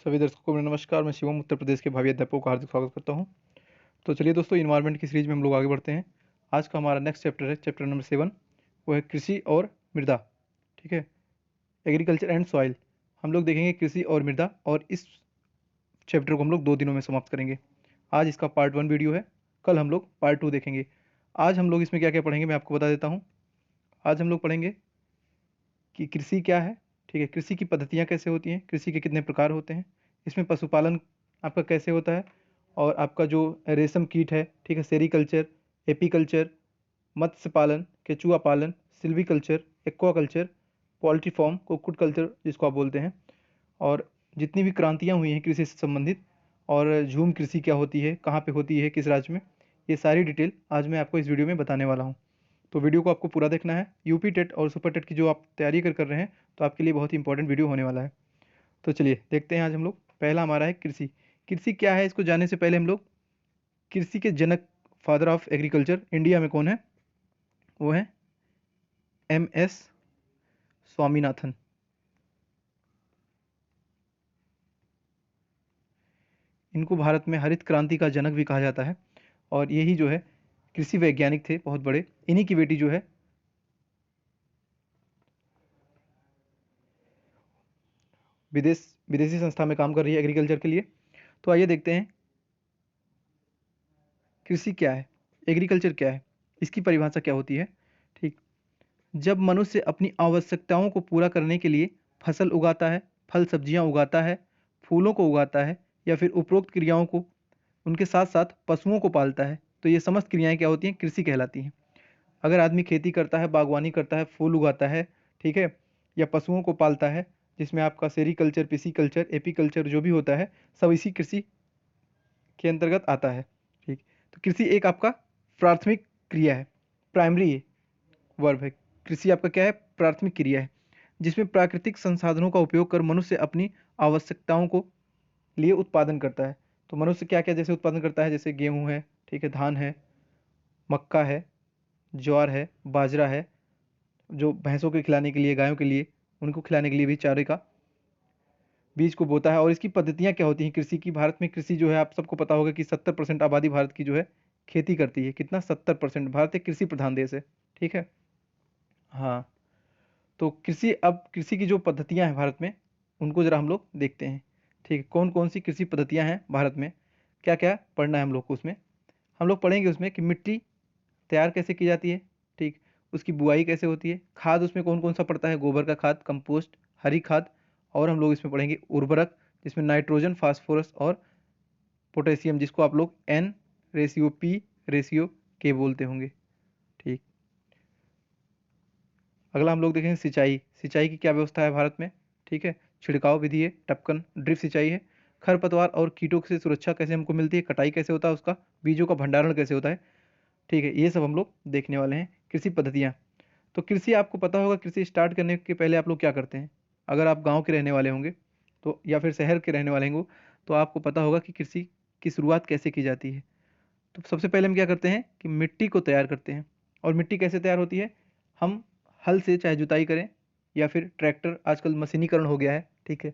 सभी दर्शकों को मेरा नमस्कार। मैं शिवम उत्तर प्रदेश के भावी अध्यापकों का हार्दिक स्वागत करता हूं। तो चलिए दोस्तों, इन्वायरमेंट की सीरीज में हम लोग आगे बढ़ते हैं। आज का हमारा नेक्स्ट चैप्टर है चैप्टर नंबर 7। वो है कृषि और मृदा। ठीक है, एग्रीकल्चर एंड सॉइल। हम लोग देखेंगे कृषि और मृदा, और इस चैप्टर को हम लोग 2 दिनों में समाप्त करेंगे। आज इसका पार्ट 1 वीडियो है, कल हम लोग पार्ट 2 देखेंगे। आज हम लोग इसमें क्या क्या पढ़ेंगे मैं आपको बता देता हूँ। आज हम लोग पढ़ेंगे कि कृषि क्या है। ठीक है, कृषि की पद्धतियाँ कैसे होती हैं, कृषि के कितने प्रकार होते हैं, इसमें पशुपालन आपका कैसे होता है, और आपका जो रेशम कीट है, ठीक है, सेरीकल्चर, एपीकल्चर, मत्स्य पालन, केचुआ पालन, सिल्वीकल्चर, एक्वाकल्चर, पोल्ट्री फार्म, कुक्कुट कल्चर जिसको आप बोलते हैं, और जितनी भी क्रांतियाँ हुई हैं कृषि से संबंधित, और झूम कृषि क्या होती है, कहाँ पे होती है, किस राज्य में, ये सारी डिटेल आज मैं आपको इस वीडियो में बताने वाला हूँ। तो वीडियो को आपको पूरा देखना है। यूपी टेट और सुपर टेट की जो आप तैयारी कर रहे हैं, तो आपके लिए बहुत ही इंपॉर्टेंट वीडियो होने वाला है। तो चलिए देखते हैं। आज हम लोग पहला हमारा है कृषि। कृषि क्या है, इसको जानने से पहले हम लोग कृषि के जनक, फादर ऑफ एग्रीकल्चर इंडिया में कौन है, वो है MS स्वामीनाथन। इनको भारत में हरित क्रांति का जनक भी कहा जाता है, और यही जो है कृषि वैज्ञानिक थे बहुत बड़े। इन्हीं की बेटी जो है विदेशी संस्था में काम कर रही है एग्रीकल्चर के लिए। तो आइए देखते हैं कृषि क्या है, एग्रीकल्चर क्या है, इसकी परिभाषा क्या होती है। ठीक, जब मनुष्य अपनी आवश्यकताओं को पूरा करने के लिए फसल उगाता है, फल सब्जियां उगाता है, फूलों को उगाता है, या फिर उपरोक्त क्रियाओं को उनके साथ साथ पशुओं को पालता है, तो ये समस्त क्रियाएं क्या होती हैं, कृषि कहलाती हैं। अगर आदमी खेती करता है, बागवानी करता है, फूल उगाता है, ठीक है, या पशुओं को पालता है, जिसमें आपका सेरीकल्चर, पिसीकल्चर, एपीकल्चर जो भी होता है, सब इसी कृषि के अंतर्गत आता है। ठीक, तो कृषि एक आपका प्राथमिक क्रिया है, प्राइमरी वर्ब है। कृषि आपका क्या है, प्राथमिक क्रिया है, जिसमें प्राकृतिक संसाधनों का उपयोग कर मनुष्य अपनी आवश्यकताओं को लिए उत्पादन करता है। तो मनुष्य क्या क्या जैसे उत्पादन करता है, जैसे गेहूं है, ठीक है, धान है, मक्का है, ज्वार है, बाजरा है, जो भैंसों के खिलाने के लिए, गायों के लिए, उनको खिलाने के लिए भी चारे का बीज को बोता है। और इसकी पद्धतियाँ क्या होती हैं कृषि की। भारत में कृषि जो है, आप सबको पता होगा कि 70% आबादी भारत की जो है खेती करती है। कितना, 70%। भारत एक कृषि प्रधान देश है। ठीक है, हाँ। तो कृषि, अब कृषि की जो पद्धतियाँ हैं भारत में, उनको जरा हम लोग देखते हैं। ठीक है, कौन कौन सी कृषि पद्धतियाँ हैं भारत में, क्या क्या पढ़ना है हम लोग को उसमें। हम लोग पढ़ेंगे उसमें कि मिट्टी तैयार कैसे की जाती है, ठीक, उसकी बुआई कैसे होती है, खाद उसमें कौन कौन सा पड़ता है, गोबर का खाद, कंपोस्ट, हरी खाद, और हम लोग इसमें पढ़ेंगे उर्वरक, जिसमें नाइट्रोजन, फास्फोरस और पोटेशियम, जिसको आप लोग N/P/K बोलते होंगे। ठीक, अगला हम लोग देखेंगे सिंचाई। सिंचाई की क्या व्यवस्था है भारत में, ठीक है, छिड़काव विधि है, टपकन ड्रिप सिंचाई है, खरपतवार और कीटों से सुरक्षा कैसे हमको मिलती है, कटाई कैसे होता है उसका, बीजों का भंडारण कैसे होता है। ठीक है, ये सब हम लोग देखने वाले हैं, कृषि पद्धतियाँ। तो कृषि आपको पता होगा, कृषि स्टार्ट करने के पहले आप लोग क्या करते हैं। अगर आप गांव के रहने वाले होंगे तो, या फिर शहर के रहने वाले होंगे, तो आपको पता होगा कि कृषि की शुरुआत कैसे की जाती है। तो सबसे पहले हम क्या करते हैं कि मिट्टी को तैयार करते हैं। और मिट्टी कैसे तैयार होती है, हम हल से चाहे जुताई करें, या फिर ट्रैक्टर, आजकल मशीनीकरण हो गया है, ठीक है,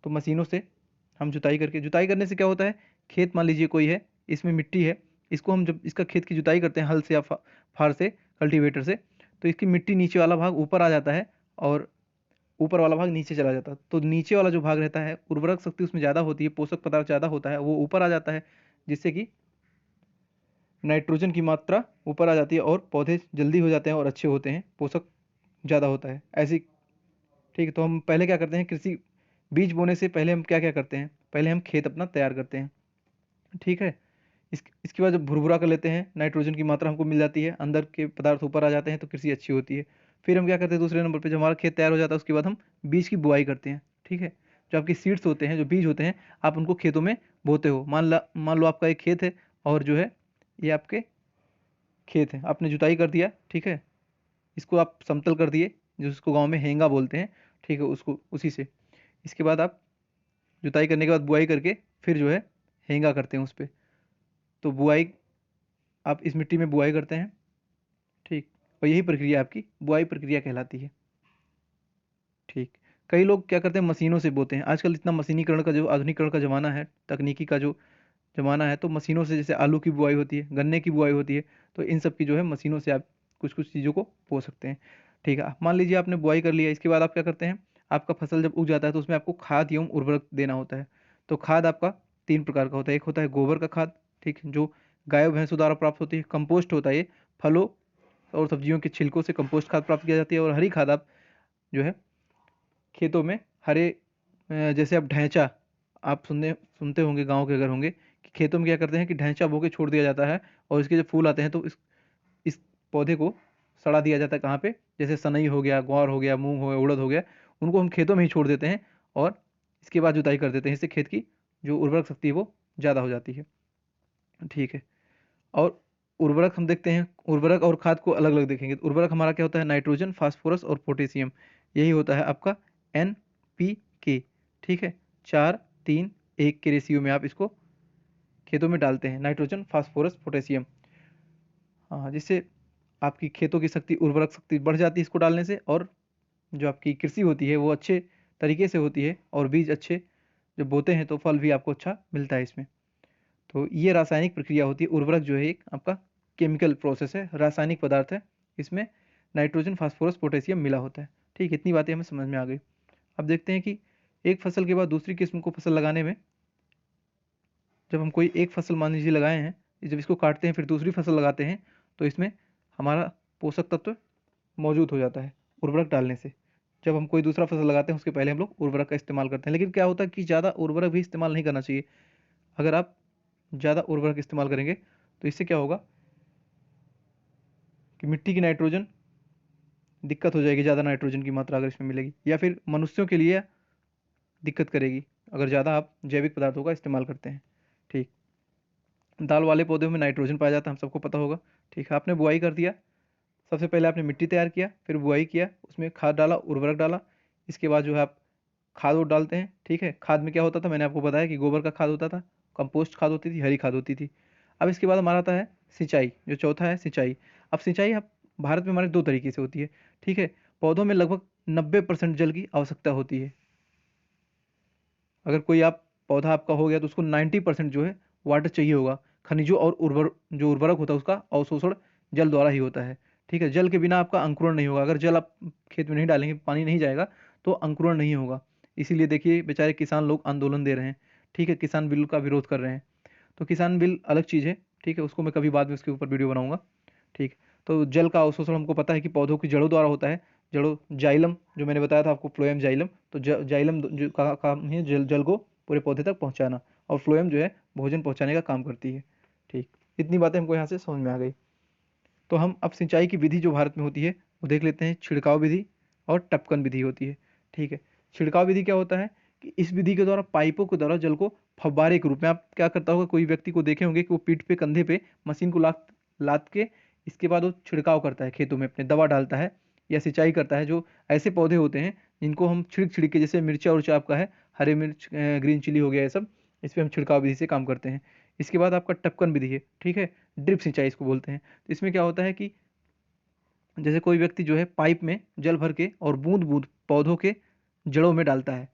तो मशीनों से हम जुताई करके, जुताई करने से क्या होता है, खेत मान लीजिए कोई है, इसमें मिट्टी है, इसको हम जब इसका खेत की जुताई करते हैं हल से या फार से, कल्टीवेटर से, तो इसकी मिट्टी नीचे वाला भाग ऊपर आ जाता है, और ऊपर वाला भाग नीचे चला जाता है। तो नीचे वाला जो भाग रहता है, उर्वरक शक्ति उसमें ज़्यादा होती है, पोषक पदार्थ ज़्यादा होता है, वो ऊपर आ जाता है, जिससे कि नाइट्रोजन की मात्रा ऊपर आ जाती है, और पौधे जल्दी हो जाते हैं और अच्छे होते हैं, पोषक ज़्यादा होता है ऐसी। ठीक है, तो हम पहले क्या करते हैं, कृषि बीज बोने से पहले हम क्या क्या करते हैं, पहले हम खेत अपना तैयार करते हैं। ठीक है, इसके बाद जब भुरभुरा कर लेते हैं, नाइट्रोजन की मात्रा हमको मिल जाती है, अंदर के पदार्थ ऊपर आ जाते हैं, तो कृषि अच्छी होती है। फिर हम क्या करते हैं, दूसरे नंबर पे जब हमारा खेत तैयार हो जाता है, उसके बाद हम बीज की बुआई करते हैं। ठीक है, जो आपके सीड्स होते हैं, जो बीज होते हैं, आप उनको खेतों में बोते हो। मान लो आपका एक खेत है, और जो है ये आपके खेत है, आपने जुताई कर दिया, ठीक है, इसको आप समतल कर दिए, जो उसको गांव में हेंगा बोलते हैं, ठीक है, उसको उसी से। इसके बाद आप जुताई करने के बाद बुआई करके फिर जो है हेंगा करते हैं उस पर। तो बुआई, आप इस मिट्टी में बुआई करते हैं, ठीक, और यही प्रक्रिया आपकी बुआई प्रक्रिया कहलाती है। ठीक, कई लोग क्या करते हैं, मशीनों से बोते हैं। आजकल इतना मशीनीकरण का जो आधुनिकीकरण का ज़माना है, तकनीकी का जो ज़माना है, तो मशीनों से जैसे आलू की बुआई होती है, गन्ने की बुआई होती है, तो इन सब की जो है मशीनों से आप कुछ कुछ चीज़ों को बो सकते हैं। ठीक है, मान लीजिए आपने बुआई कर लिया, इसके बाद आप क्या करते हैं, आपका फसल जब उग जाता है तो उसमें आपको खाद एवं उर्वरक देना होता है। तो खाद आपका 3 प्रकार का होता है। एक होता है गोबर का खाद, ठीक है, जो गायों भैंसों द्वारा प्राप्त होती है। कंपोस्ट होता है, ये फलों और सब्जियों के छिलकों से कंपोस्ट खाद प्राप्त किया जाती है। और हरी खाद आप जो है खेतों में हरे जैसे अब ढैंचा आप सुनने सुनते होंगे, गाँव के अगर होंगे, कि खेतों में क्या करते हैं कि ढैंचा बो के छोड़ दिया जाता है, और इसके जब फूल आते हैं तो इस पौधे को सड़ा दिया जाता है। कहाँ पे, जैसे सनई हो गया, ग्वार हो गया, मूंग हो गया, उड़द हो गया, उनको हम खेतों में ही छोड़ देते हैं और इसके बाद जुताई कर देते हैं। इससे खेत की जो उर्वरक शक्ति है वो ज़्यादा हो जाती है। ठीक है, और उर्वरक हम देखते हैं, उर्वरक और खाद को अलग अलग देखेंगे। तो उर्वरक हमारा क्या होता है, नाइट्रोजन, फास्फोरस और पोटेशियम, यही होता है आपका NPK। ठीक है, 4-3-1 के रेशियो में आप इसको खेतों में डालते हैं, नाइट्रोजन, फास्फोरस, पोटेशियम। हाँ, जिससे आपकी खेतों की शक्ति, उर्वरक शक्ति बढ़ जाती है इसको डालने से, और जो आपकी कृषि होती है वो अच्छे तरीके से होती है, और बीज अच्छे जब बोते हैं तो फल भी आपको अच्छा मिलता है इसमें। तो ये रासायनिक प्रक्रिया होती है। उर्वरक जो है एक आपका केमिकल प्रोसेस है, रासायनिक पदार्थ है, इसमें नाइट्रोजन, फास्फोरस, पोटेशियम मिला होता है। ठीक, इतनी बातें हमें समझ में आ गई। अब देखते हैं कि एक फसल के बाद दूसरी किस्म को फसल लगाने में, जब हम कोई एक फसल मान लीजिए लगाए हैं, जब इसको काटते हैं फिर दूसरी फसल लगाते हैं, तो इसमें हमारा पोषक तत्व मौजूद हो जाता है उर्वरक डालने से। जब हम कोई दूसरा फसल लगाते हैं उसके पहले हम लोग उर्वरक का इस्तेमाल करते हैं। लेकिन क्या होता है कि ज़्यादा उर्वरक भी इस्तेमाल नहीं करना चाहिए। अगर आप ज़्यादा उर्वरक इस्तेमाल करेंगे तो इससे क्या होगा कि मिट्टी की नाइट्रोजन दिक्कत हो जाएगी, ज़्यादा नाइट्रोजन की मात्रा अगर इसमें मिलेगी, या फिर मनुष्यों के लिए दिक्कत करेगी अगर ज़्यादा आप जैविक पदार्थों का इस्तेमाल करते हैं। ठीक, दाल वाले पौधों में नाइट्रोजन पाया जाता है, हम सबको पता होगा। ठीक है, आपने बुआई कर दिया, सबसे पहले आपने मिट्टी तैयार किया, फिर बुआई किया, उसमें खाद डाला, उर्वरक डाला, इसके बाद जो है आप खाद और डालते हैं। ठीक है, खाद में क्या होता था, मैंने आपको बताया कि गोबर का खाद होता था, कंपोस्ट खाद होती थी, हरी खाद होती थी। अब इसके बाद हमारा आता है सिंचाई, जो चौथा है सिंचाई। अब सिंचाई आप भारत में हमारे 2 तरीके से होती है। ठीक है, पौधों में लगभग 90% जल की आवश्यकता होती है। अगर कोई आप पौधा आपका हो गया तो उसको 90% जो है वाटर चाहिए होगा। खनिजों और जो उर्वरक होता है उसका अवशोषण जल द्वारा ही होता है। ठीक है, जल के बिना आपका अंकुरण नहीं होगा। अगर जल आप खेत में नहीं डालेंगे, पानी नहीं जाएगा, तो अंकुरण नहीं होगा। इसीलिए देखिए बेचारे किसान लोग आंदोलन दे रहे हैं। ठीक है, किसान बिल का विरोध कर रहे हैं। तो किसान बिल अलग चीज़ है, ठीक है, उसको मैं कभी बाद में उसके ऊपर वीडियो बनाऊंगा। ठीक, तो जल का अवशोषण हमको पता है कि पौधों की जड़ों द्वारा होता है। जड़ों, जाइलम, जो मैंने बताया था आपको, फ्लोएम जाइलम, तो जाइलम जो का काम है जल को पूरे पौधे तक पहुंचाना, और फ्लोएम जो है भोजन पहुंचाने का काम करती है। ठीक, इतनी बातें हमको यहाँ से समझ में आ गई। तो हम अब सिंचाई की विधि जो भारत में होती है वो देख लेते हैं। छिड़काव विधि और टपकन विधि होती है। ठीक है, छिड़काव विधि क्या होता है कि इस विधि के द्वारा पाइपों के द्वारा जल को फव्वारे के रूप में, आप क्या करता होगा, कोई व्यक्ति को देखे होंगे कि वो पीठ पे, कंधे पे मशीन को लाद लाद के इसके बाद वो छिड़काव करता है खेतों में, अपने दवा डालता है या सिंचाई करता है। जो ऐसे पौधे होते हैं जिनको हम छिड़क छिड़क के, जैसे मिर्चा उर्चा आपका है, हरे मिर्च, ग्रीन चिली हो गया, ये सब इस पर हम छिड़काव विधि से काम करते हैं। इसके बाद आपका टपकन विधि है। ठीक है, ड्रिप सिंचाई इसको बोलते हैं। तो इसमें क्या होता है कि जैसे कोई व्यक्ति जो है पाइप में जल भर के और बूंद बूंद पौधों के जड़ों में डालता है।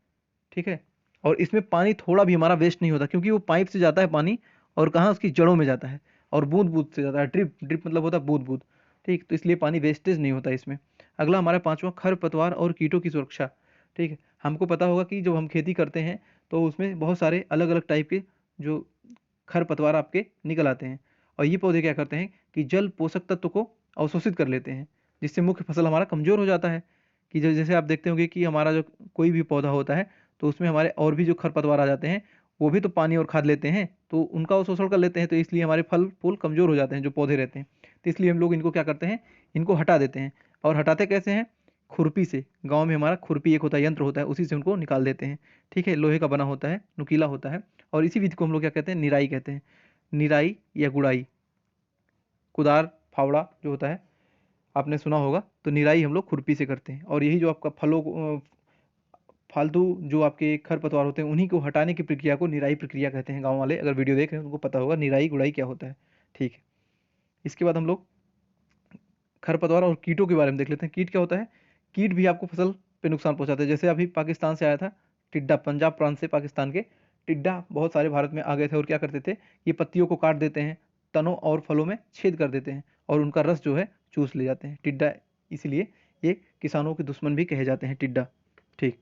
ठीक है, और इसमें पानी थोड़ा भी हमारा वेस्ट नहीं होता, क्योंकि वो पाइप से जाता है पानी, और कहाँ, उसकी जड़ों में जाता है, और बूंद बूंद से जाता है। ड्रिप ड्रिप मतलब होता है बूंद बूंद। ठीक, तो इसलिए पानी वेस्टेज नहीं होता इसमें। अगला हमारा पांचवा, खरपतवार और कीटों की सुरक्षा। ठीक है, हमको पता होगा कि जब हम खेती करते हैं तो उसमें बहुत सारे अलग अलग टाइप के जो खरपतवार आपके निकल आते हैं, और ये पौधे क्या करते हैं कि जल पोषक तत्व को अवशोषित कर लेते हैं, जिससे मुख्य फसल हमारा कमजोर हो जाता है। कि जैसे आप देखते होंगे कि हमारा जो कोई भी पौधा होता है तो उसमें हमारे और भी जो खरपतवार आ जाते हैं, वो भी तो पानी और खाद लेते हैं, तो उनका अवशोषण कर लेते हैं, तो इसलिए हमारे फल फूल कमजोर हो जाते हैं जो पौधे रहते हैं। तो इसलिए हम लोग इनको क्या करते हैं, इनको हटा देते हैं। और हटाते कैसे हैं, खुरपी से। गाँव में हमारा खुरपी एक होता है, यंत्र होता है, उसी से उनको निकाल देते हैं। ठीक है, लोहे का बना होता है, नुकीला होता है, और इसी विधि को हम लोग क्या कहते हैं, निराई कहते हैं। निराई या गुड़ाई, कुदार, फावड़ा जो होता है आपने सुना होगा, तो निराई हम लोग खुरपी से करते हैं। और यही जो आपका फालतू जो आपके खरपतवार होते हैं उन्हीं को हटाने की प्रक्रिया को निराई प्रक्रिया कहते हैं। गांव वाले अगर वीडियो देख रहे हैं उनको पता होगा निराई गुड़ाई क्या होता है। ठीक है, इसके बाद हम लोग खरपतवार और कीटों के बारे में देख लेते हैं। कीट क्या होता है, कीट भी आपको फसल पे नुकसान पहुंचाते हैं। जैसे अभी पाकिस्तान से आया था टिड्डा, पंजाब प्रांत से पाकिस्तान के टिड्डा बहुत सारे भारत में आ गए थे और क्या करते थे, ये पत्तियों को काट देते हैं, तनों और फलों में छेद कर देते हैं और उनका रस जो है चूस ले जाते हैं टिड्डा। इसलिए ये किसानों के दुश्मन भी कहे जाते हैं टिड्डा। ठीक,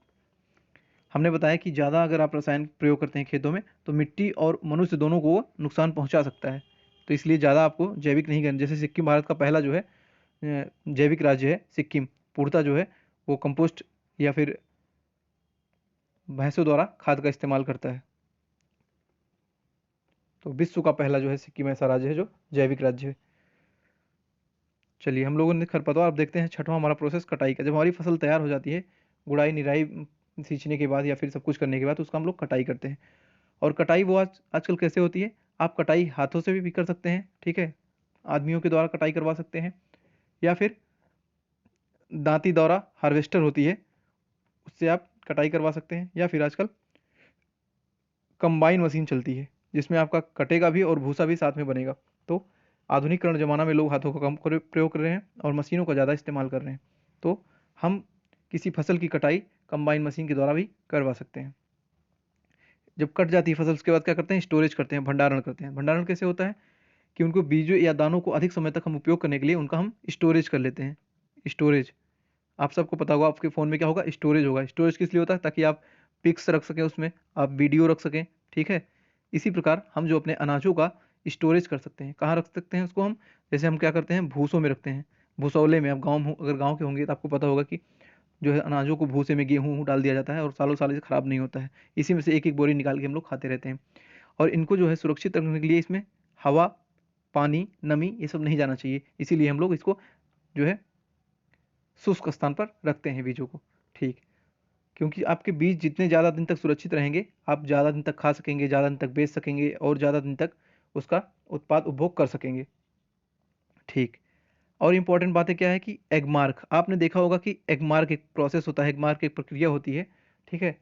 हमने बताया कि ज़्यादा अगर आप रसायन प्रयोग करते हैं खेतों में तो मिट्टी और मनुष्य दोनों को वो नुकसान पहुंचा सकता है। तो इसलिए ज़्यादा आपको जैविक नहीं करना। जैसे सिक्किम भारत का पहला जो है जैविक राज्य है सिक्किम, पूर्णतः जो है वो कंपोस्ट या फिर भैंसों द्वारा खाद का इस्तेमाल करता है। तो विश्व का पहला जो है सिक्किम ऐसा राज्य है जो जैविक राज्य है। चलिए, हम लोगों ने खरपतवार, अब देखते हैं छठवां हमारा प्रोसेस कटाई का। जब हमारी फसल तैयार हो जाती है, गुड़ाई निराई सींचने के बाद या फिर सब कुछ करने के बाद उसका हम लोग कटाई करते हैं। और कटाई वो आजकल कैसे होती है, आप कटाई हाथों से भी कर सकते हैं, ठीक है, आदमियों के द्वारा कटाई करवा सकते हैं, या फिर दांती द्वारा हार्वेस्टर होती है उससे आप कटाई करवा सकते हैं, या फिर आजकल कंबाइन मशीन चलती है जिसमें आपका कटेगा भी और भूसा भी साथ में बनेगा। तो आधुनिकरण ज़माना में लोग हाथों का कम प्रयोग कर रहे हैं और मशीनों का ज़्यादा इस्तेमाल कर रहे हैं। तो हम किसी फसल की कटाई कंबाइन मशीन के द्वारा भी करवा सकते हैं। जब कट जाती है फसल, उसके बाद क्या करते हैं, स्टोरेज करते हैं, भंडारण करते हैं। भंडारण कैसे होता है कि उनको बीजों या दानों को अधिक समय तक हम उपयोग करने के लिए उनका हम स्टोरेज कर लेते हैं। स्टोरेज आप सबको पता होगा, आपके फ़ोन में क्या होगा, स्टोरेज होगा। स्टोरेज किस लिए होता है, ताकि आप पिक्स रख सकें उसमें, आप वीडियो रख सकें, ठीक है। इसी प्रकार हम जो अपने अनाजों का स्टोरेज कर सकते हैं, कहाँ रख सकते हैं उसको हम, जैसे हम क्या करते हैं, भूसों में रखते हैं, भूसौले में। आप अगर गाँव के होंगे तो आपको पता होगा कि जो है अनाजों को भूसे में गेहूँ डाल दिया जाता है और सालों साल से ख़राब नहीं होता है। इसी में से एक एक बोरी निकाल के हम लोग खाते रहते हैं। और इनको जो है सुरक्षित रखने के लिए इसमें हवा, पानी, नमी ये सब नहीं जाना चाहिए। इसीलिए हम लोग इसको जो है शुष्क स्थान पर रखते हैं बीजों को। ठीक, क्योंकि आपके बीज जितने ज़्यादा दिन तक सुरक्षित रहेंगे, आप ज़्यादा दिन तक खा सकेंगे, ज़्यादा दिन तक बेच सकेंगे और ज़्यादा दिन तक उसका उत्पाद उपभोग कर सकेंगे। ठीक, और इम्पॉर्टेंट बातें क्या है कि एगमार्क, आपने देखा होगा कि एगमार्क एक प्रोसेस होता है, एगमार्क एक प्रक्रिया होती है, ठीक है।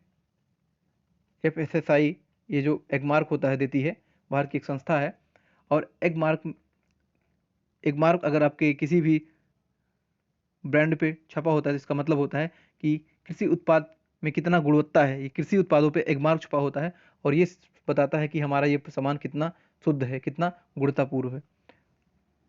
FSSAI ये जो एगमार्क होता है देती है, बाहर की एक संस्था है। और एगमार्क एगमार्क अगर आपके किसी भी ब्रांड पे छपा होता है, इसका मतलब होता है कि कृषि उत्पाद में कितना गुणवत्ता है। ये कृषि उत्पादों पे एगमार्क छपा होता है और ये बताता है कि हमारा ये सामान कितना शुद्ध है, कितना गुणवत्तापूर्ण है।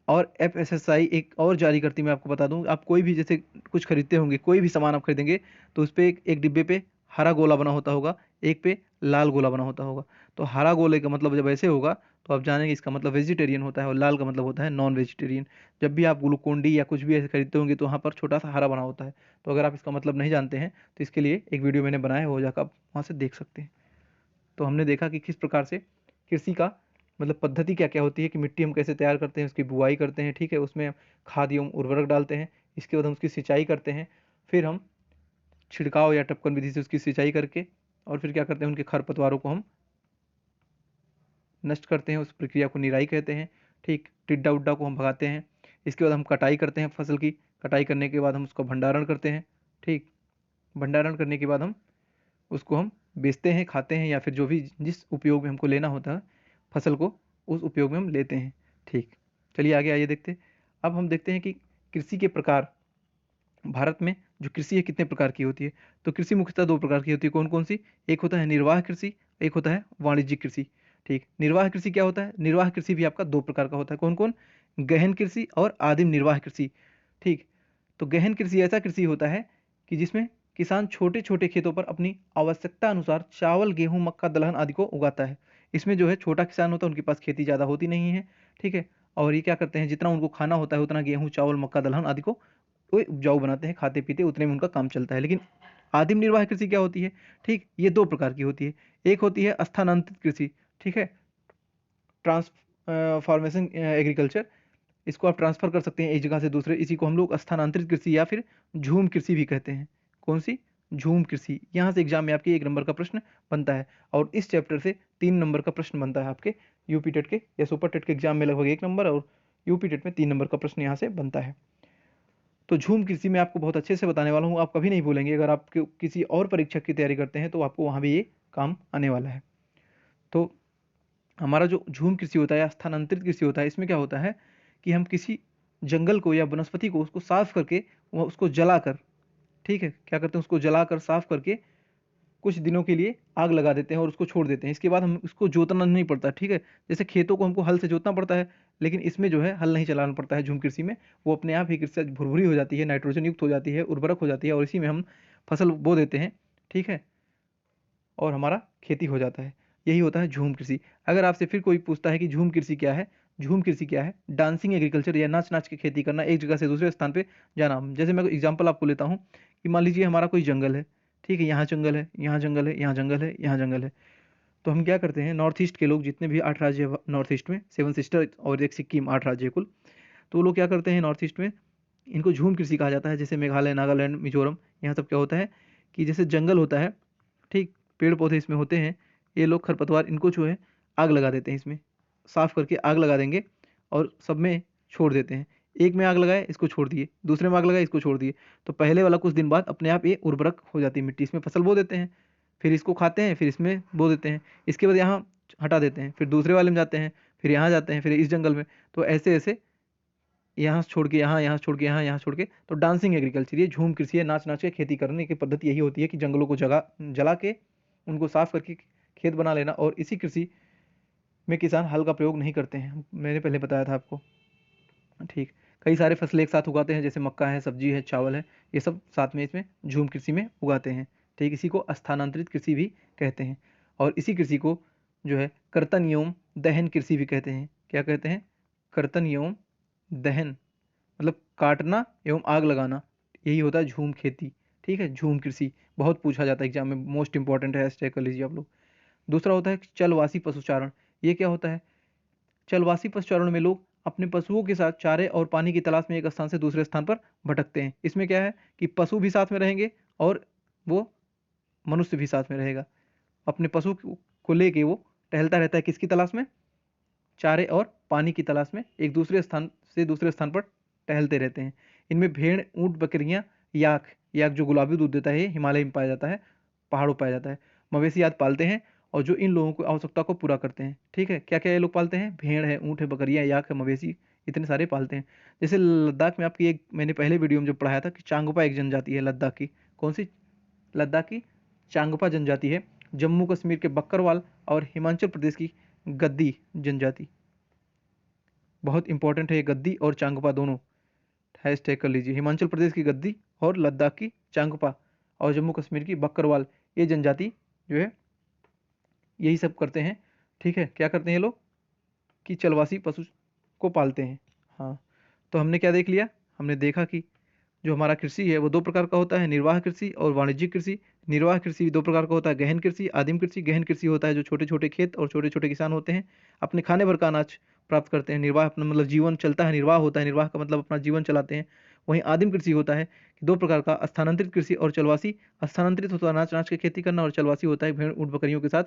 और FSSAI एक और जारी करती, मैं आपको बता दूं, आप कोई भी जैसे कुछ खरीदते होंगे, कोई भी सामान आप खरीदेंगे तो उस पर एक डिब्बे पे हरा गोला बना होता होगा, एक पे लाल गोला बना होता होगा। तो हरा गोले का मतलब जब ऐसे होगा तो आप जानेंगे इसका मतलब वेजिटेरियन होता है, और लाल का मतलब होता है नॉन वेजिटेरियन। जब भी आप ग्लूकोन-डी या कुछ भी ऐसे खरीदते होंगे तो वहाँ पर छोटा सा हरा बना होता है। तो अगर आप इसका मतलब नहीं जानते हैं तो इसके लिए एक वीडियो मैंने बनाया है, वो जाकर आप वहाँ से देख सकते हैं। तो हमने देखा कि किस प्रकार से कृषि का मतलब पद्धति क्या क्या होती है, कि मिट्टी हम कैसे तैयार करते हैं, उसकी बुआई करते हैं, ठीक है, उसमें खाद एवं उर्वरक डालते हैं, इसके बाद हम उसकी सिंचाई करते हैं, फिर हम छिड़काव या टपकन विधि से उसकी सिंचाई करके और फिर क्या करते हैं, उनके खरपतवारों को हम नष्ट करते हैं, उस प्रक्रिया को निराई कहते हैं। ठीक, टिड्डा उड्डा को हम भगाते हैं। इसके बाद हम कटाई करते हैं फसल की, कटाई करने के बाद हम उसका भंडारण करते हैं। ठीक, भंडारण करने के बाद हम उसको हम बेचते हैं, खाते हैं, या फिर जो भी जिस उपयोग में हमको लेना होता है फसल को, उस उपयोग में हम लेते हैं। ठीक, चलिए आगे आइए देखते हैं। अब हम देखते हैं कि कृषि के प्रकार, भारत में जो कृषि है कितने प्रकार की होती है। तो कृषि मुख्यतः दो प्रकार की होती है, कौन कौन सी, एक होता है निर्वाह कृषि, एक होता है वाणिज्यिक कृषि। ठीक, निर्वाह कृषि क्या होता है, निर्वाह कृषि भी आपका दो प्रकार का होता है, कौन कौन, गहन कृषि और आदिम निर्वाह कृषि। ठीक, तो गहन कृषि ऐसा कृषि होता है कि जिसमें किसान छोटे छोटे खेतों पर अपनी आवश्यकता अनुसार चावल, गेहूं, मक्का, दलहन आदि को उगाता है। इसमें जो है छोटा किसान होता है, उनके पास खेती ज़्यादा होती नहीं है, ठीक है, और ये क्या करते हैं, जितना उनको खाना होता है उतना गेहूं, चावल, मक्का, दलहन आदि को वो उपजाऊ बनाते हैं, खाते पीते उतने में उनका काम चलता है। लेकिन आदिम निर्वाह कृषि क्या होती है, ठीक, ये दो प्रकार की होती है। एक होती है स्थानांतरित कृषि, ठीक है, ट्रांसफॉर्मेशन एग्रीकल्चर, इसको आप ट्रांसफर कर सकते हैं एक जगह से दूसरे, इसी को हम लोग स्थानांतरित कृषि या फिर झूम कृषि भी कहते हैं। कौन सी, झूम कृषि। यहाँ से एग्जाम में आपके 1 नंबर का प्रश्न बनता है और इस चैप्टर से 3 नंबर का प्रश्न बनता है आपके यूपी टेट के या सुपर टेट के एग्जाम में, लगभग 1 नंबर, और यूपी टेट में 3 नंबर का प्रश्न यहाँ से बनता है। तो झूम कृषि में आपको बहुत अच्छे से बताने वाला हूँ, आप कभी नहीं भूलेंगे। अगर आप किसी और परीक्षा की तैयारी करते हैं तो आपको वहाँ भी ये काम आने वाला है। तो हमारा जो झूम कृषि होता है या स्थानांतरित कृषि होता है, इसमें क्या होता है कि हम किसी जंगल को या वनस्पति को उसको साफ करके उसको जलाकर, ठीक है, क्या करते हैं उसको जलाकर साफ करके कुछ दिनों के लिए आग लगा देते हैं और उसको छोड़ देते हैं। इसके बाद हम उसको जोतना नहीं पड़ता, ठीक है। जैसे खेतों को हमको हल से जोतना पड़ता है, लेकिन इसमें जो है हल नहीं चलाना पड़ता है झूम कृषि में। वो अपने आप ही कृषि भुरभुरी हो जाती है, नाइट्रोजन युक्त हो जाती है, उर्वरक हो जाती है और इसी में हम फसल बो देते हैं, ठीक है, और हमारा खेती हो जाता है। यही होता है झूम कृषि। अगर आपसे फिर कोई पूछता है कि झूम कृषि क्या है, झूम कृषि क्या है, डांसिंग एग्रीकल्चर या नाच नाच के खेती करना, एक जगह से दूसरे स्थान पे जाना। जैसे मैं एग्जांपल आपको लेता हूँ कि मान लीजिए हमारा कोई जंगल है, ठीक है, यहाँ जंगल है, यहाँ जंगल है, यहाँ जंगल है, यहाँ जंगल है। तो हम क्या करते हैं, नॉर्थ ईस्ट के लोग जितने भी 8 राज्य है नॉर्थ ईस्ट में, 7 सिस्टर और एक सिक्किम, 8 राज्य कुल। तो वो लोग क्या करते हैं नॉर्थ ईस्ट में, इनको झूम कृषि कहा जाता है। जैसे मेघालय, नागालैंड, मिजोरम, यहाँ सब क्या होता है कि जैसे जंगल होता है, ठीक, पेड़ पौधे इसमें होते हैं, ये लोग खरपतवार इनको जो है आग लगा देते हैं, इसमें साफ करके आग लगा देंगे और सब में छोड़ देते हैं। एक में आग लगाए, इसको छोड़ दिए, दूसरे में आग लगाए, इसको छोड़ दिए। तो पहले वाला कुछ दिन बाद अपने आप ये उर्वरक हो जाती है मिट्टी, इसमें फसल बो देते हैं, फिर इसको खाते हैं, फिर इसमें बो देते हैं, इसके बाद यहाँ हटा देते हैं, फिर दूसरे वाले में जाते हैं, फिर यहाँ जाते हैं, फिर इस जंगल में। तो ऐसे ऐसे यहाँ से छोड़ के यहाँ, यहाँ से छोड़ के यहाँ, यहाँ से छोड़ के, तो डांसिंग एग्रीकल्चर, ये झूम कृषि है। नाच नाच के खेती करने की पद्धति यही होती है कि जंगलों को जला के उनको साफ करके खेत बना लेना। और इसी कृषि में किसान हल का प्रयोग नहीं करते हैं, मैंने पहले बताया था आपको, ठीक। कई सारे फसलें एक साथ उगाते हैं, जैसे मक्का है, सब्जी है, चावल है, ये सब साथ में इसमें झूम कृषि में उगाते हैं, ठीक। इसी को स्थानांतरित कृषि भी कहते हैं। और इसी कृषि को जो है कर्तन एवं दहन कृषि भी कहते हैं। क्या कहते हैं? कर्तन एवं दहन, मतलब काटना एवं आग लगाना, यही होता है झूम खेती, ठीक है, झूम कृषि। बहुत पूछा जाता है एग्जाम में, मोस्ट इंपॉर्टेंट है, ऐसे कर लीजिए आप लोग। दूसरा होता है चलवासी पशुचारण। ये क्या होता है? चलवासी पशुचारण में लोग अपने पशुओं के साथ चारे और पानी की तलाश में एक स्थान से दूसरे स्थान पर भटकते हैं। इसमें क्या है कि पशु भी साथ में रहेंगे और वो मनुष्य भी साथ में रहेगा। अपने पशु को लेके वो टहलता रहता है, किसकी तलाश में? चारे और पानी की तलाश में एक दूसरे स्थान से दूसरे स्थान पर टहलते रहते हैं। इनमें भेड़, ऊंट, बकरियां, याक, याक जो गुलाबी दूध देता है, हिमालय में पाया जाता है, पहाड़ों पाया जाता है, मवेशी आदि पालते हैं और जो इन लोगों को आवश्यकता को पूरा करते हैं, ठीक है। क्या क्या ये लोग पालते हैं? भेड़ है, ऊंट है, बकरियां, याक है, मवेशी, इतने सारे पालते हैं। जैसे लद्दाख में आपकी एक मैंने पहले वीडियो में जो पढ़ाया था कि चांगपा एक जनजाति है लद्दाख की। कौन सी? लद्दाख की चांगपा जनजाति है। जम्मू कश्मीर के बक्करवाल और हिमाचल प्रदेश की गद्दी जनजाति, बहुत इंपॉर्टेंट है ये गद्दी और चांगपा दोनों, हैश टैग कर लीजिए। हिमाचल प्रदेश की गद्दी और लद्दाख की चांगपा और जम्मू कश्मीर की बक्करवाल, ये जनजाति जो है यही सब करते हैं, ठीक है। क्या करते हैं ये लोग कि चलवासी पशु को पालते हैं। हाँ, तो हमने क्या देख लिया? हमने देखा कि जो हमारा कृषि है वो दो प्रकार का होता है, निर्वाह कृषि और वाणिज्यिक कृषि। निर्वाह कृषि दो प्रकार का होता है, गहन कृषि, आदिम कृषि। गहन कृषि होता है जो छोटे छोटे खेत और छोटे छोटे किसान होते हैं, अपने खाने भर का अनाज प्राप्त करते हैं। निर्वाह अपना मतलब जीवन चलता है, निर्वाह होता है, निर्वाह का मतलब अपना जीवन चलाते हैं। वहीं आदिम कृषि होता है कि दो प्रकार का, स्थानांतरित कृषि और चलवासी। स्थानांतरित होता है अनाज अनाज की खेती करना और चलवासी होता है भेड़ ऊँट बकरियों के साथ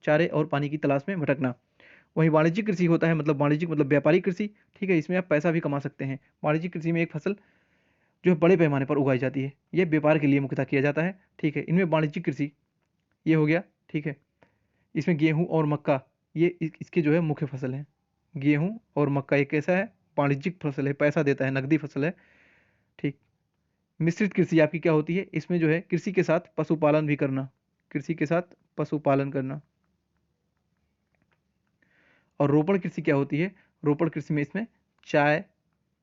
चारे और पानी की तलाश में भटकना। वहीं वाणिज्यिक कृषि होता है मतलब वाणिज्यिक मतलब व्यापारिक कृषि, ठीक है। इसमें आप पैसा भी कमा सकते हैं। वाणिज्यिक कृषि में एक फसल जो है बड़े पैमाने पर उगाई जाती है, ये व्यापार के लिए मुख्यतः किया जाता है, ठीक है। इनमें वाणिज्यिक कृषि ये हो गया, ठीक है। इसमें गेहूं और मक्का ये इसके जो है मुख्य फसल हैं। गेहूं और मक्का एक ऐसा है वाणिज्यिक फसल है, पैसा देता है, नकदी फसल है, ठीक। मिश्रित कृषि आपकी क्या होती है? इसमें जो है कृषि के साथ पशुपालन भी करना, कृषि के साथ पशुपालन करना। और रोपण कृषि क्या होती है? रोपण कृषि में इसमें चाय,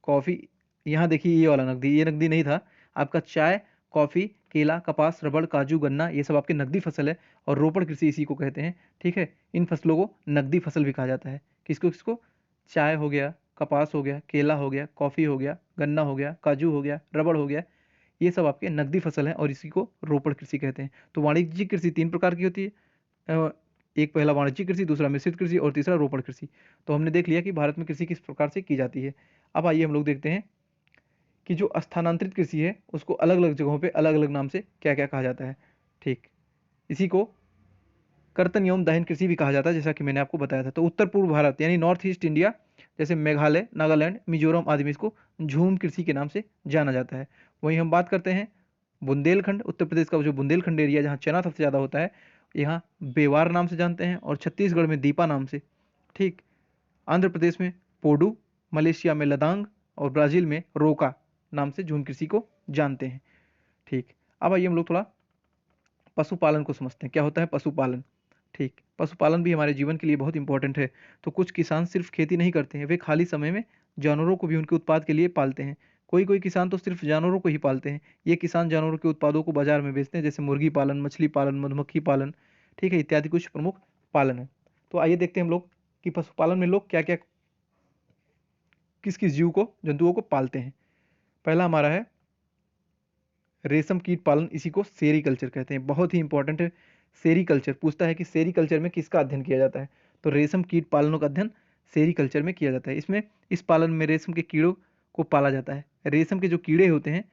कॉफ़ी, यहाँ देखिए ये वाला नकदी, ये नकदी नहीं था आपका। चाय, कॉफ़ी, केला, कपास, रबड़, काजू, गन्ना, ये सब आपकी नकदी फसल है और रोपण कृषि इसी को कहते हैं, ठीक है। इन फसलों को नकदी फसल भी कहा जाता है। किसको किसको? चाय हो गया, कपास हो गया, केला हो गया, कॉफ़ी हो गया, गन्ना हो गया, काजू हो गया, रबड़ हो गया, ये सब आपके नकदी फसल हैं और इसी को रोपण कृषि कहते हैं। तो वाणिज्यिक कृषि 3 प्रकार की होती है, एक पहला वाणिज्यिक कृषि, दूसरा मिश्रित कृषि और तीसरा रोपण कृषि। तो हमने देख लिया कि भारत में कृषि किस प्रकार से की जाती है। अब आइए हम लोग देखते हैं कि जो स्थानांतरित कृषि है उसको अलग अलग जगहों पे अलग अलग नाम से क्या क्या कहा जाता है, ठीक। इसी को कर्तन एवं दहन कृषि भी कहा जाता है, जैसा कि मैंने आपको बताया था। तो उत्तर पूर्व भारत यानी नॉर्थ ईस्ट इंडिया, जैसे मेघालय, नागालैंड, मिजोरम आदि में इसको झूम कृषि के नाम से जाना जाता है। वहीं हम बात करते हैं बुंदेलखंड, उत्तर प्रदेश का जो बुंदेलखंड एरिया जहाँ चना सबसे ज़्यादा होता है, यहाँ बेवार नाम से जानते हैं, और छत्तीसगढ़ में दीपा नाम से, ठीक। आंध्र प्रदेश में पोडू, मलेशिया में लदांग और ब्राज़ील में रोका नाम से झूम कृषि को जानते हैं, ठीक। अब आइए हम लोग थोड़ा पशुपालन को समझते हैं, क्या होता है पशुपालन। ठीक, पशुपालन भी हमारे जीवन के लिए बहुत इंपॉर्टेंट है। तो कुछ किसान सिर्फ खेती नहीं करते हैं, वे खाली समय में जानवरों को भी उनके उत्पाद के लिए पालते हैं। कोई कोई किसान तो सिर्फ जानवरों को ही पालते हैं। ये किसान जानवरों के उत्पादों को बाजार में बेचते हैं, जैसे मुर्गी पालन, मछली पालन, मधुमक्खी पालन, ठीक है, इत्यादि कुछ प्रमुख पालन है। तो आइए देखते हैं हम लोग कि पशुपालन में लोग क्या क्या, किस किस जीव को, जंतुओं को पालते हैं। पहला हमारा है रेशम कीट पालन, इसी को सेरीकल्चर कहते हैं, बहुत ही इंपॉर्टेंट है। सेरीकल्चर पूछता है कि सेरीकल्चर में किसका अध्ययन किया जाता है, तो रेशम कीट पालनों का अध्ययन सेरीकल्चर में किया जाता है। इसमें इस पालन में रेशम के कीड़ों को पाला जाता है। रेशम के जो कीड़े होते हैं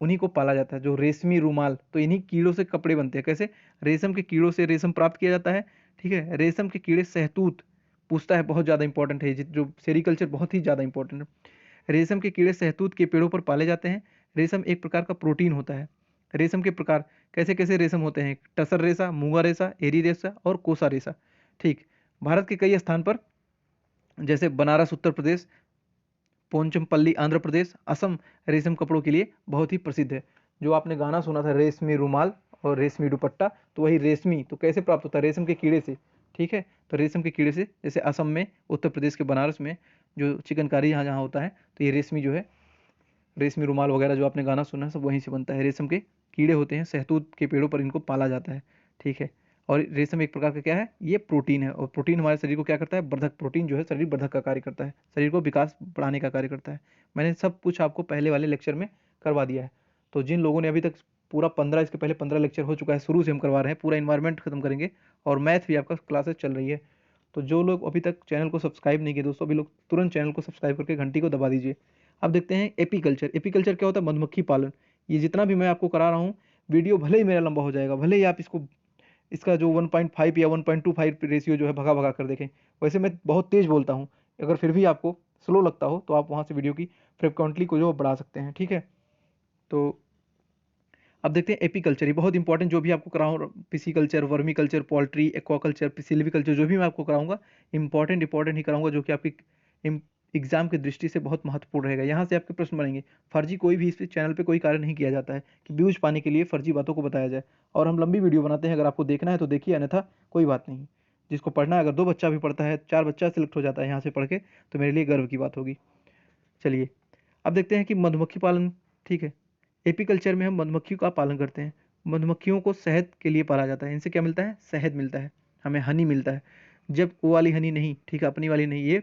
उन्हीं को पाला जाता है, जो रेशमी रूमाल, तो इन्हीं कीड़ों से कपड़े बनते हैं। कैसे? रेशम के कीड़ों से रेशम प्राप्त किया जाता है, ठीक है। रेशम के कीड़े शहतूत पूछता है, बहुत ज़्यादा इंपॉर्टेंट है जो सेरीकल्चर, बहुत ही ज़्यादा इंपॉर्टेंट है। रेशम के कीड़े शहतूत के पेड़ों पर पाले जाते हैं। रेशम एक प्रकार का प्रोटीन होता है। रेशम के प्रकार कैसे कैसे रेशम होते हैं? टसर रेशा, मूंगा रेशा, एरी रेशा और कोसा रेशा। ठीक, भारत के कई स्थान पर जैसे बनारस उत्तर प्रदेश, पोंचमपल्ली आंध्र प्रदेश, असम रेशम कपड़ों के लिए बहुत ही प्रसिद्ध है। जो आपने गाना सुना था रेशमी रुमाल और रेशमी दुपट्टा, तो वही रेशमी तो कैसे प्राप्त होता है? रेशम के कीड़े से, ठीक है। तो रेशम के कीड़े से, जैसे असम में, उत्तर प्रदेश के बनारस में जो चिकनकारी यहाँ जहाँ होता है, तो ये रेशमी जो है, रेशमी रुमाल वगैरह जो आपने गाना सुना है सब वहीं से बनता है। रेशम के कीड़े होते हैं, शहतूत के पेड़ों पर इनको पाला जाता है, ठीक है। और रेशम एक प्रकार का क्या है? ये प्रोटीन है, और प्रोटीन हमारे शरीर को क्या करता है? वर्धक, प्रोटीन जो है शरीर वर्धक का कार्य करता है, शरीर को विकास बढ़ाने का कार्य करता है। मैंने सब कुछ आपको पहले वाले लेक्चर में करवा दिया है। तो जिन लोगों ने अभी तक पूरा 15, इसके पहले 15 लेक्चर हो चुका है, शुरू से हम करवा रहे हैं, पूरा इन्वायरमेंट खत्म करेंगे, और मैथ भी आपका क्लासेस चल रही है। तो जो लोग अभी तक चैनल को सब्सक्राइब नहीं किए दोस्तों, अभी लोग तुरंत चैनल को सब्सक्राइब करके घंटी को दबा दीजिए। अब देखते हैं एपीकल्चर। एपीकल्चर क्या होता है? मधुमक्खी पालन। ये जितना भी मैं आपको करा रहा हूँ, वीडियो भले ही मेरा लंबा हो जाएगा, भले ही आप इसको, इसका जो 1.5 या 1.25 रेशियो जो है भगा भगा कर देखें, वैसे मैं बहुत तेज बोलता हूँ। अगर फिर भी आपको स्लो लगता हो तो आप वहाँ से वीडियो की फ्रिक्वेंटली को जो बढ़ा सकते हैं, ठीक है। तो अब देखते हैं एपीकल्चर, ये बहुत इंपॉर्टेंट, जो भी आपको कराऊँ, pisciculture, vermiculture, poultry, aquaculture, silviculture, जो भी मैं आपको कराऊंगा, इंपॉर्टेंट ही कराऊंगा, जो कि आपकी एग्जाम की दृष्टि से बहुत महत्वपूर्ण रहेगा। यहाँ से आपके प्रश्न बनेंगे। फर्जी कोई भी इस चैनल पे कोई कार्य नहीं किया जाता है कि व्यूज पाने के लिए फर्जी बातों को बताया जाए। और हम लंबी वीडियो बनाते हैं, अगर आपको देखना है तो देखिए, अन्यथा कोई बात नहीं। जिसको पढ़ना है, अगर 2 बच्चा भी पढ़ता है, 4 बच्चा सिलेक्ट हो जाता है यहाँ से पढ़ के, तो मेरे लिए गर्व की बात होगी। चलिए अब देखते हैं कि मधुमक्खी पालन, ठीक है। एपीकल्चर में हम मधुमक्खियों का पालन करते हैं। मधुमक्खियों को शहद के लिए पाला जाता है। इनसे क्या मिलता है? शहद मिलता है, हमें हनी मिलता है। जब वो वाली हनी नहीं, ठीक है, अपनी वाली नहीं, ये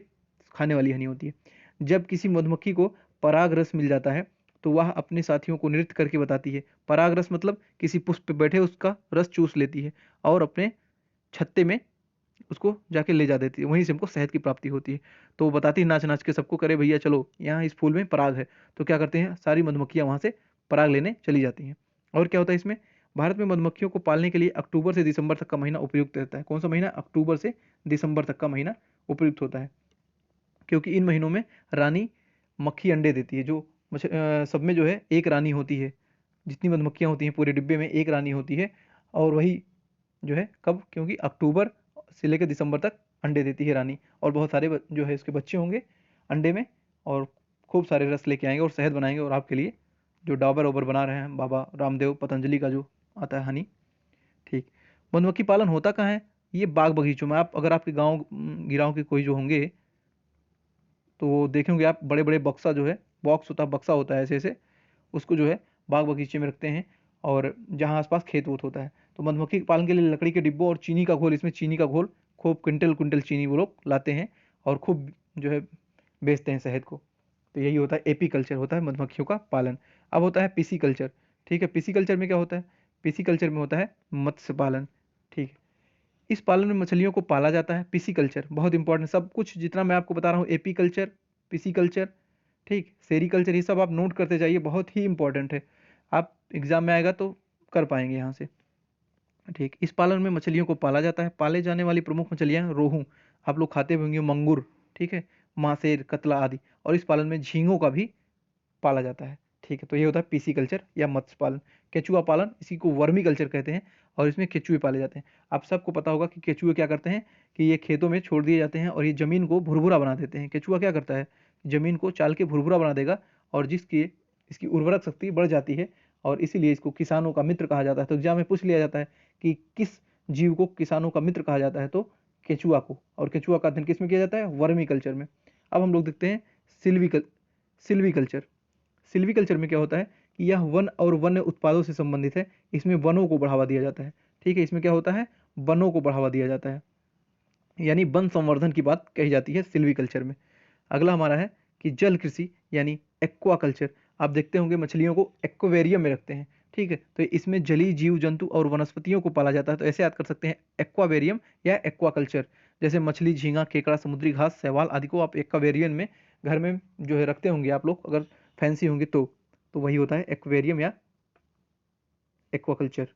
खाने वाली हनी होती है। जब किसी मधुमक्खी को पराग रस मिल जाता है, तो वह अपने साथियों को नृत्य करके बताती है। पराग रस मतलब किसी पुष्प पे बैठे उसका रस चूस लेती है और अपने छत्ते में उसको जाके ले जा देती है, वहीं से हमको शहद की प्राप्ति होती है। तो वो बताती है नाच नाच के सबको, करे भैया चलो यहाँ इस फूल में पराग है। तो क्या करते हैं, सारी मधुमक्खियाँ वहाँ से पराग लेने चली जाती हैं। और क्या होता है इसमें? भारत में मधुमक्खियों को पालने के लिए अक्टूबर से दिसंबर तक का महीना उपयुक्त रहता है। कौन सा महीना? अक्टूबर से दिसंबर तक का महीना उपयुक्त होता है, क्योंकि इन महीनों में रानी मक्खी अंडे देती है। जो सब में जो है एक रानी होती है, जितनी मधुमक्खियाँ होती हैं पूरे डिब्बे में एक रानी होती है। और वही जो है कब? क्योंकि अक्टूबर से लेकर दिसंबर तक अंडे देती है रानी, और बहुत सारे जो है इसके बच्चे होंगे अंडे में, और खूब सारे रस लेके आएंगे और शहद बनाएंगे, और आपके लिए जो डाबर ओबर बना रहे हैं बाबा रामदेव पतंजलि का जो आता है हनी, ठीक। मधुमक्खी पालन होता कहाँ है? ये बाग बगीचों में। आप अगर आपके गाँव गिराव के कोई जो होंगे, तो वो देखेंगे आप, बड़े बड़े बक्सा जो है, बॉक्स होता है, बक्सा होता है ऐसे ऐसे, उसको जो है बाग बगीचे में रखते हैं, और जहाँ आसपास खेत वोत होता है। तो मधुमक्खी पालन के लिए लकड़ी के डिब्बों और चीनी का घोल, इसमें चीनी का घोल खूब क्विंटल क्विंटल चीनी वो लोग लाते हैं, और खूब जो है बेचते हैं शहद को। तो यही होता है एपीकल्चर, होता है मधुमक्खियों का पालन। अब होता है पिसीकल्चर, ठीक है। पिसीकल्चर में क्या होता है? पिसीकल्चर में होता है मत्स्य पालन, ठीक है। इस पालन में मछलियों को पाला जाता है। पिसीकल्चर बहुत इंपॉर्टेंट, सब कुछ जितना मैं आपको बता रहा हूँ, एपीकल्चर, पिसीकल्चर, ठीक, सेरीकल्चर, ये सब आप नोट करते जाइए, बहुत ही इंपॉर्टेंट है। आप एग्जाम में आएगा तो कर पाएंगे यहाँ से, ठीक। इस पालन में मछलियों को पाला जाता है। पाले जाने वाली प्रमुख मछलियाँ रोहू, आप लोग खाते होंगे, मंगूर, ठीक है, मासेर, कतला आदि। और इस पालन में झींगों का भी पाला जाता है, ठीक है। तो ये होता है पीसी कल्चर या मत्स्य पालन। केचुआ पालन, इसी को वर्मी कल्चर कहते हैं, और इसमें केचुए पाले जाते हैं। आप सबको पता होगा कि केचुए क्या करते हैं, कि ये खेतों में छोड़ दिए जाते हैं और ये जमीन को भुरभुरा बना देते हैं। केचुआ क्या करता है? जमीन को चाल के भुरभुरा बना देगा, और जिसकी इसकी उर्वरक शक्ति बढ़ जाती है, और इसीलिए इसको किसानों का मित्र कहा जाता है। तो एग्जाम में पूछ लिया जाता है कि किस जीव को किसानों का मित्र कहा जाता है, तो केचुआ को। और केचुआ का अध्ययन किस में किया जाता है? वर्मी कल्चर में। अब हम लोग देखते हैं सिल्वीकल्चर। सिल्वीकल्चर में क्या होता है कि यह वन और वन्य उत्पादों से संबंधित है। इसमें वनों को बढ़ावा दिया जाता है। ठीक है, इसमें क्या होता है? वनों को बढ़ावा दिया जाता है, यानी वन संवर्धन की बात कही जाती है सिल्वीकल्चर में। अगला हमारा है कि जल कृषि यानी एक्वाकल्चर। आप देखते होंगे मछलियों को एक्वेरियम में रखते हैं। ठीक है, तो इसमें जलीय जीव जंतु और वनस्पतियों को पाला जाता है। तो ऐसे याद कर सकते हैं एक्वावेरियम या एक्वाकल्चर। जैसे मछली, झींगा, केकड़ा, समुद्री घास, शैवाल आदि को आप एक्वावेरियम में घर में जो है रखते होंगे आप लोग, अगर फैंसी होंगे तो वही होता है एक्वेरियम या एक्वाकल्चर।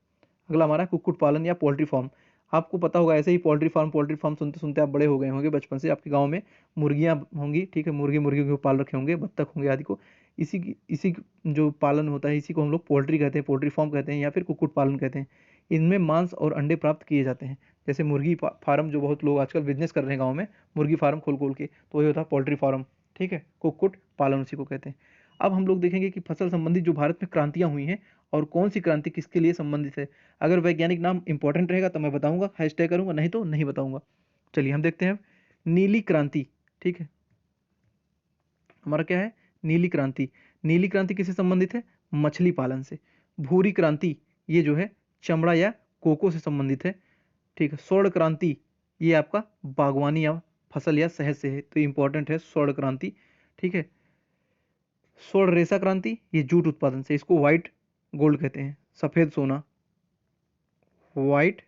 अगला हमारा कुक्कुट पालन या पोल्ट्री फार्म। आपको पता होगा ऐसे ही पोल्ट्री फार्म सुनते सुनते आप बड़े हो गए होंगे बचपन से। आपके गांव में मुर्गियां होंगी, ठीक है, मुर्गियों को पाल रखे होंगे, बत्तख होंगे आदि को। इसी जो पालन होता है इसी को हम लोग पोल्ट्री कहते हैं, पोल्ट्री फार्म कहते हैं या फिर कुक्कुट पालन कहते हैं। इनमें मांस और अंडे प्राप्त किए जाते हैं। जैसे मुर्गी फार्म जो बहुत लोग आजकल बिजनेस कर रहे हैं गाँव में, मुर्गी फार्म खोल खोल के, तो वही होता है पोल्ट्री फार्म। ठीक है, कुक्कुट पालन उसी को कहते हैं। अब हम लोग देखेंगे कि फसल संबंधी जो भारत में क्रांतियां हुई हैं और कौन सी क्रांति किसके लिए संबंधित है। अगर वैज्ञानिक नाम इंपॉर्टेंट रहेगा तो मैं बताऊंगा, हैशटैग करूंगा, नहीं तो नहीं बताऊंगा। चलिए हम देखते हैं नीली क्रांति। ठीक है, हमारा क्या है? नीली क्रांति। नीली क्रांति किससे संबंधित है? मछली पालन से। भूरी क्रांति ये जो है चमड़ा या कोको से संबंधित है। ठीक है, स्वर्ण क्रांति ये आपका बागवानी या फसल या शहद से है, तो इंपॉर्टेंट है स्वर्ण क्रांति। ठीक है, स्वर्ण रेशा क्रांति ये जूट उत्पादन से, इसको व्हाइट गोल्ड कहते हैं, सफेद सोना, व्हाइट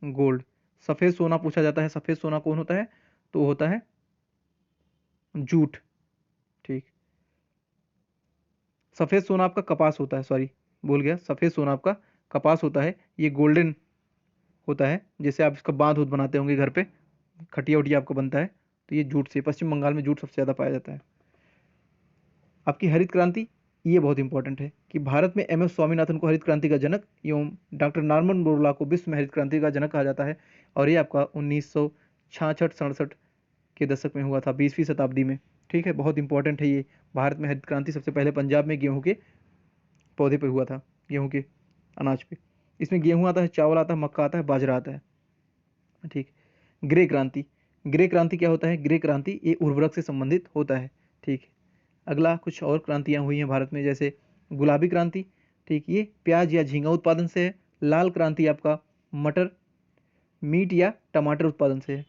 गोल्ड। सफेद सोना पूछा जाता है, सफेद सोना कौन होता है? तो होता है जूट। ठीक, सफेद सोना आपका कपास होता है, सॉरी भूल गया, सफेद सोना आपका कपास होता है। ये गोल्डन होता है, जैसे आप इसका बांध बनाते होंगे घर पे, खटिया उटिया आपको बनता है, तो ये जूट से। पश्चिम बंगाल में जूट सबसे ज़्यादा पाया जाता है। आपकी हरित क्रांति ये बहुत इंपॉर्टेंट है कि भारत में एम एस स्वामीनाथन को हरित क्रांति का जनक एवं डॉक्टर नॉर्मन बोरलॉग को विश्व में हरित क्रांति का जनक कहा जाता है। और ये आपका 1966-67 के दशक में हुआ था, 20वीं शताब्दी में। ठीक है, बहुत इंपॉर्टेंट है ये। भारत में हरित क्रांति सबसे पहले पंजाब में गेहूं के पौधे पे हुआ था, गेहूं के अनाज पे। इसमें गेहूं आता है, चावल आता है, मक्का आता है, बाजरा आता है। ठीक, ग्रे क्रांति। ग्रे क्रांति क्या होता है? ग्रे क्रांति ये उर्वरक से संबंधित होता है। ठीक है, अगला कुछ और क्रांतियां हुई हैं भारत में, जैसे गुलाबी क्रांति। ठीक, ये प्याज या झींगा उत्पादन से है। लाल क्रांति आपका मटर, मीट या टमाटर उत्पादन से है।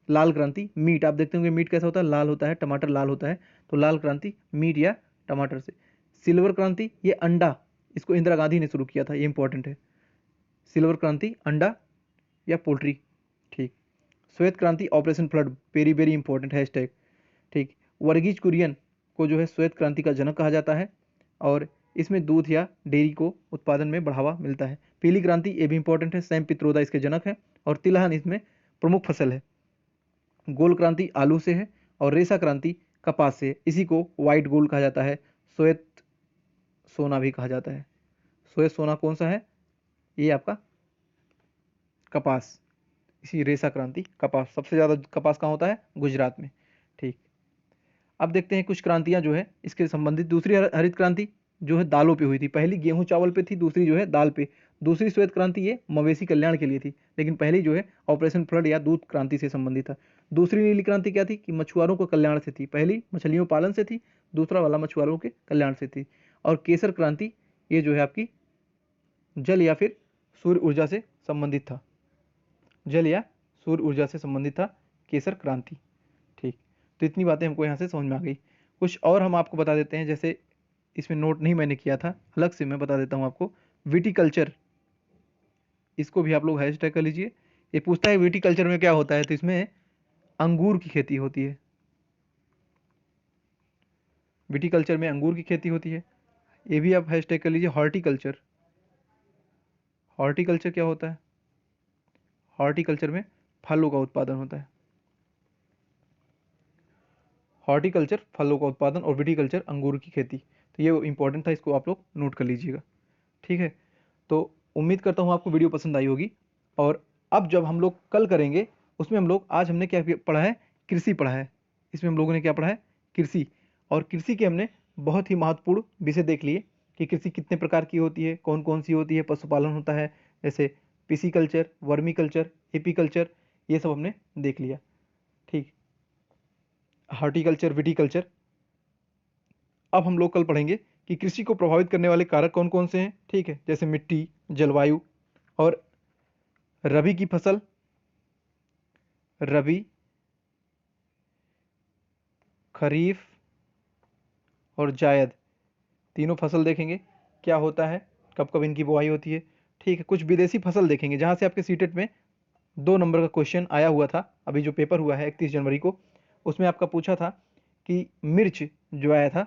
लाल क्रांति मीट, आप देखते होंगे मीट कैसा होता है? लाल होता है, टमाटर लाल होता है, तो लाल क्रांति मीट या टमाटर से। सिल्वर क्रांति ये अंडा, इसको इंदिरा गांधी ने शुरू किया था, ये इंपॉर्टेंट है। सिल्वर क्रांति अंडा या पोल्ट्री। ठीक, श्वेत क्रांति operation flood, very very important hashtag. ठीक, वर्गीज कुरियन को जो है श्वेत क्रांति का जनक कहा जाता है, और इसमें दूध या डेयरी को उत्पादन में बढ़ावा मिलता है। पीली क्रांति ये भी इंपॉर्टेंट है, सैम पित्रोदा इसके जनक है, और तिलहन इसमें प्रमुख फसल है। गोल क्रांति आलू से है, और रेशा क्रांति कपास से है, इसी को व्हाइट गोल्ड कहा जाता है, श्वेत सोना भी कहा जाता है। श्वेत सोना कौन सा है? ये आपका कपास, इसी रेशा क्रांति कपास। सबसे ज़्यादा कपास कहाँ होता है? गुजरात में। ठीक, अब देखते हैं कुछ क्रांतियां जो है इसके संबंधित। दूसरी हरित क्रांति जो है दालों पे हुई थी, पहली गेहूं चावल पे थी, दूसरी जो है दाल पे। दूसरी श्वेत क्रांति ये मवेशी कल्याण के लिए थी, लेकिन पहली जो है ऑपरेशन फ्लड या दूध क्रांति से संबंधित था। दूसरी नीली क्रांति क्या थी? कि मछुआरों को कल्याण से थी। पहली मछलियों पालन से थी, दूसरा वाला मछुआरों के कल्याण से थी। और केसर क्रांति ये जो है आपकी जल या फिर सूर्य ऊर्जा से संबंधित था, जल या सूर्य ऊर्जा से संबंधित था केसर क्रांति। ठीक, तो इतनी बातें हमको यहाँ से समझ में आ गई। कुछ और हम आपको बता देते हैं, जैसे इसमें नोट नहीं मैंने किया था, अलग से मैं बता देता हूँ आपको। विटिकल्चर, इसको भी आप लोग हैशटैग कर लीजिए। ये पूछता है विटिकल्चर में क्या होता है, तो इसमें अंगूर की खेती होती है। विटिकल्चर में अंगूर की खेती होती है, ये भी आप हैशटैग कर लीजिए। हॉर्टिकल्चर, हॉर्टिकल्चर क्या होता है? हॉर्टिकल्चर में फलों का उत्पादन होता है। हॉर्टिकल्चर फलों का उत्पादन, और विटिकल्चर अंगूर की खेती। तो ये इंपॉर्टेंट था, इसको आप लोग नोट कर लीजिएगा। ठीक है, तो उम्मीद करता हूँ आपको वीडियो पसंद आई होगी। और अब जब हम लोग कल करेंगे उसमें हम लोग, आज हमने क्या पढ़ा है? कृषि पढ़ा है। इसमें हम लोगों ने क्या पढ़ा है? कृषि। और कृषि के हमने बहुत ही महत्वपूर्ण विषय देख लिए, कि कृषि कितने प्रकार की होती है, कौन कौन सी होती है, पशुपालन होता है जैसे पिसी culture, vermi culture, AP culture, ये सब हमने देख लिया। ठीक, हार्टिकल्चर, विटीकल्चर। अब हम लोग कल पढ़ेंगे कि कृषि को प्रभावित करने वाले कारक कौन कौन से हैं। ठीक है, जैसे मिट्टी, जलवायु और रबी की फसल, रबी, खरीफ और जायद, तीनों फसल देखेंगे क्या होता है, कब कब इनकी बुआई होती है। ठीक है, कुछ विदेशी फसल देखेंगे जहाँ से आपके सीटेट में 2 नंबर का क्वेश्चन आया हुआ था। अभी जो पेपर हुआ है 31 जनवरी को, उसमें आपका पूछा था कि मिर्च जो आया था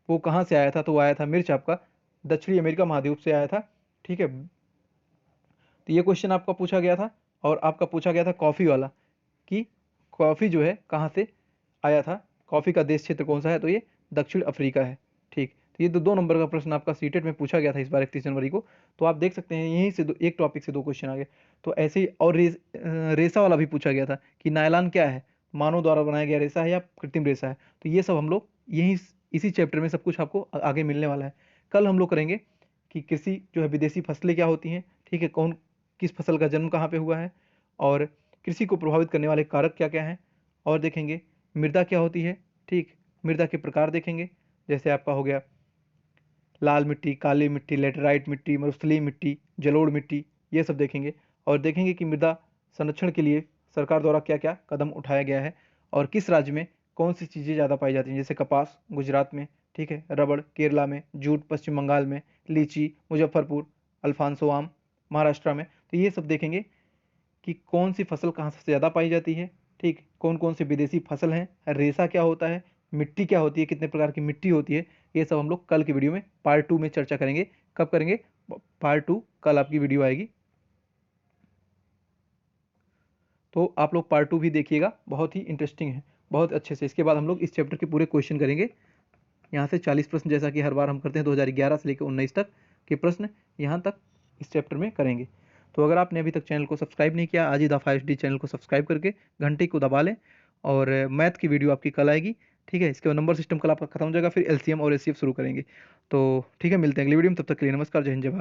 वो कहाँ से आया था, तो वो आया था मिर्च आपका दक्षिणी अमेरिका महाद्वीप से आया था। ठीक है, तो ये क्वेश्चन आपका पूछा गया था। और आपका पूछा गया था कॉफ़ी वाला कि कॉफ़ी जो है कहाँ से आया था, कॉफ़ी का देश क्षेत्र कौन सा है, तो ये दक्षिण अफ्रीका है। ठीक, तो ये 2 नंबर का प्रश्न आपका सीटेट में पूछा गया था इस बार 31 जनवरी को। तो आप देख सकते हैं यहीं से एक टॉपिक से 2 क्वेश्चन आ गए। तो ऐसे ही और रेसा वाला भी पूछा गया था कि नायलॉन क्या है, मानव द्वारा बनाया गया रेसा है या कृत्रिम रेसा है। तो ये सब हम लोग यहीं इसी चैप्टर में सब कुछ आपको आगे मिलने वाला है। कल हम लोग करेंगे कि कृषि जो है विदेशी फसलें क्या होती हैं। ठीक है, कौन किस फसल का जन्म कहाँ पे हुआ है, और कृषि को प्रभावित करने वाले कारक क्या क्या हैं, और देखेंगे मृदा क्या होती है। ठीक, मृदा के प्रकार देखेंगे, जैसे आपका हो गया लाल मिट्टी, काली मिट्टी, लेटराइट मिट्टी, मरुस्थलीय मिट्टी, जलोढ़ मिट्टी, ये सब देखेंगे। और देखेंगे कि मृदा संरक्षण के लिए सरकार द्वारा क्या क्या कदम उठाया गया है, और किस राज्य में कौन सी चीज़ें ज़्यादा पाई जाती हैं, जैसे कपास गुजरात में, ठीक है, रबड़ केरला में, जूट पश्चिम बंगाल में, लीची मुजफ्फरपुर, अल्फांसो आम महाराष्ट्र में। तो ये सब देखेंगे कि कौन सी फसल कहाँ सबसे ज़्यादा पाई जाती है। ठीक, कौन कौन सी विदेशी फसल हैं, रेसा क्या होता है, मिट्टी क्या होती है, कितने प्रकार की मिट्टी होती है, ये सब हम लोग कल की वीडियो में पार्ट 2 में चर्चा करेंगे। कब करेंगे, पार्ट 2 कल आपकी वीडियो आएगी, तो आप लोग पार्ट 2 भी देखिएगा, बहुत ही इंटरेस्टिंग है, बहुत अच्छे से। इसके बाद हम लोग इस चैप्टर के पूरे क्वेश्चन करेंगे, यहाँ से 40 प्रश्न जैसा कि हर बार हम करते हैं 2011 से लेकर 19 तक के प्रश्न यहाँ तक इस चैप्टर में करेंगे। तो अगर आपने अभी तक चैनल को सब्सक्राइब नहीं किया, आज ही दफ़ा HD चैनल को सब्सक्राइब करके घंटे को दबा लें, और मैथ की वीडियो आपकी कल आएगी। ठीक है, इसके बाद नंबर सिस्टम कल आपका खत्म हो जाएगा, फिर LCM और HCF शुरू करेंगे। तो ठीक है, मिलते हैं अगली वीडियो में, तब तक के लिए नमस्कार, जय हिंद, जय भारत।